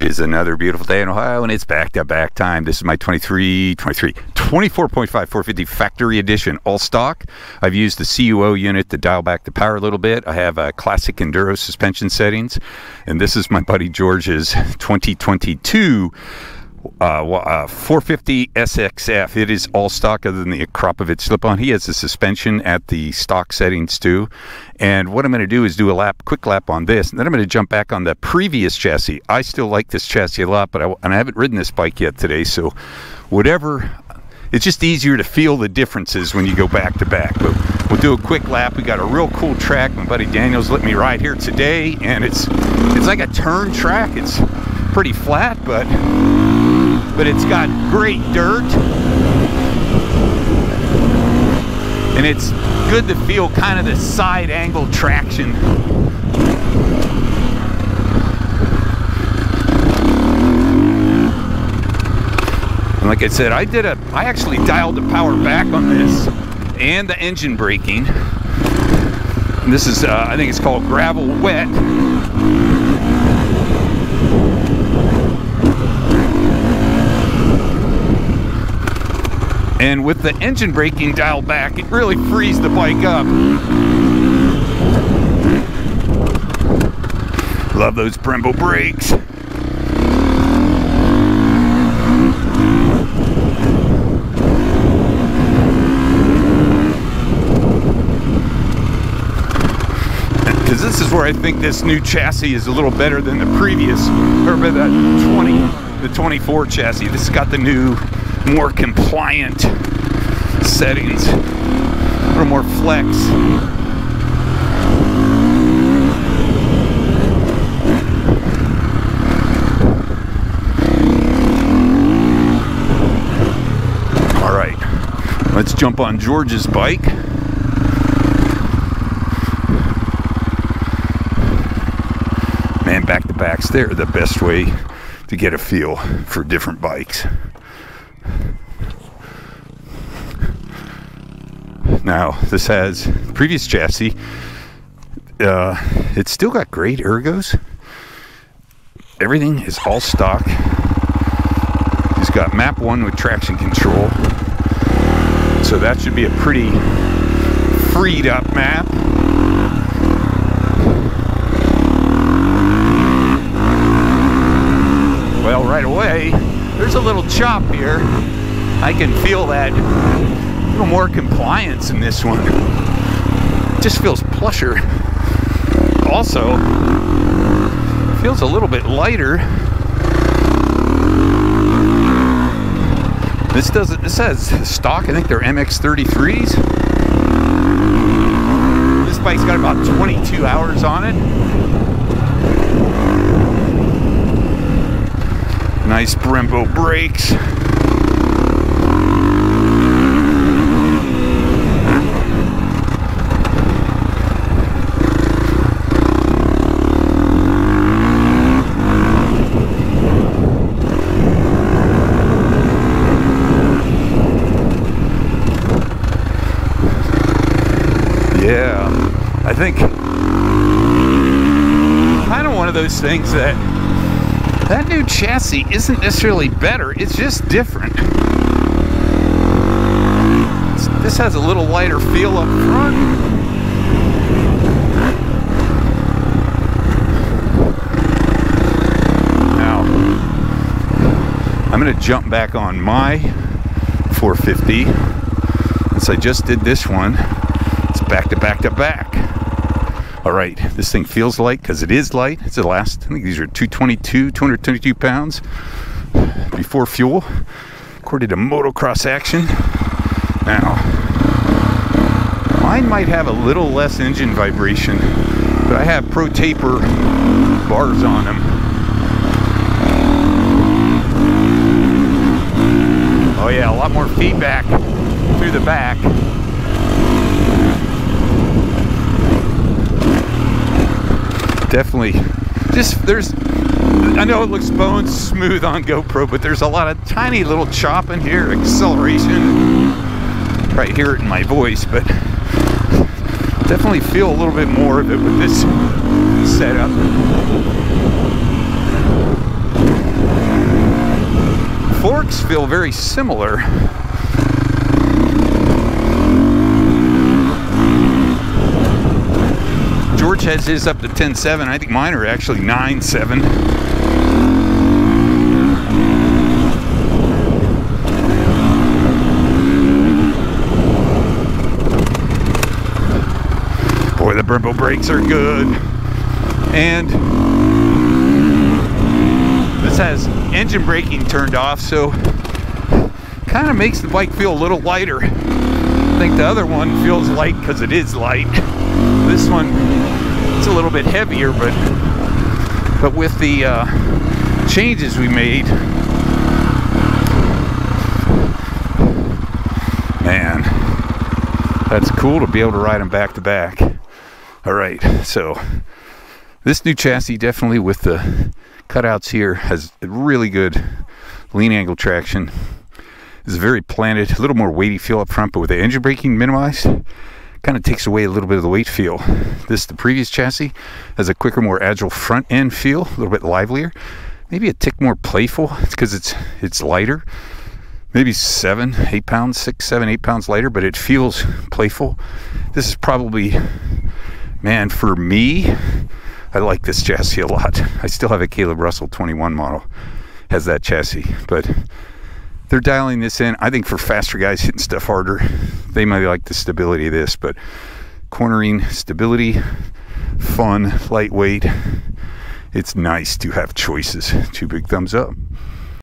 Is another beautiful day in Ohio, and it's back-to-back time. This is my 24.5 450 factory edition all stock. I've used the CUO unit to dial back the power a little bit. I have classic Enduro suspension settings, and this is my buddy George's 2022 450SXF. It is all stock other than the Akropovich slip-on. He has the suspension at the stock settings too. And what I'm going to do is do a quick lap on this, and then I'm going to jump back on the previous chassis. I still like this chassis a lot, but I haven't ridden this bike yet today, so whatever. It's just easier to feel the differences when you go back to back. But we'll do a quick lap. We got a real cool track. My buddy Daniel's let me ride here today, and it's like a turn track. It's pretty flat, but it's got great dirt, and it's good to feel kind of the side angle traction. And like I said, I actually dialed the power back on this and the engine braking. And this is I think it's called gravel wet. And with the engine braking dialed back, it really frees the bike up. Love those Brembo brakes. Because this is where I think this new chassis is a little better than the previous, or the 24 chassis. This has got the new, more compliant settings, a little more flex. All right, let's jump on George's bike. Man, back-to-backs, they're the best way to get a feel for different bikes. Now, this has previous chassis. It's still got great ergos. Everything is all stock. It's got map 1 with traction control. So that should be a pretty freed up map. Well, right away, there's a little chop here. I can feel that. A little more compliance in this one. It just feels plusher. Also, feels a little bit lighter. This has stock. I think they're MX-33s. This bike's got about 22 hours on it. Nice Brembo brakes. Yeah, I think kind of one of those things that new chassis isn't necessarily better, it's just different. This has a little lighter feel up front. Now, I'm going to jump back on my 450 since I just did this one. It's back to back to back. All right, this thing feels light because it is light. It's the last, I think these are 222 pounds before fuel, according to motocross action. Now, mine might have a little less engine vibration, but I have Pro Taper bars on them. Oh yeah, a lot more feedback through the back. Definitely, I know it looks bone smooth on GoPro, but there's a lot of tiny little chop in here, acceleration. Right, hear it in my voice, but definitely feel a little bit more of it with this setup. torques feel very similar. George has his up to 10.7. I think mine are actually 9.7. Boy, the Brembo brakes are good. And this has engine braking turned off, so kind of makes the bike feel a little lighter. I think the other one feels light because it is light. This one, it's a little bit heavier, but with the changes we made, man, that's cool to be able to ride them back to back. All right, so this new chassis, definitely with the cutouts here, has really good lean angle traction. It's very planted, a little more weighty feel up front, but with the engine braking minimized, kind of takes away a little bit of the weight feel. The previous chassis has a quicker, more agile front end feel, a little bit livelier, maybe a tick more playful. It's because it's lighter, maybe 7, 8 pounds, 6, 7, 8 pounds lighter, but it feels playful. This is probably, man, for me, I like this chassis a lot. I still have a Caleb Russell 21 model, has that chassis, but they're dialing this in. I think for faster guys hitting stuff harder, they might like the stability of this, but cornering, stability, fun, lightweight, it's nice to have choices. 2 big thumbs up.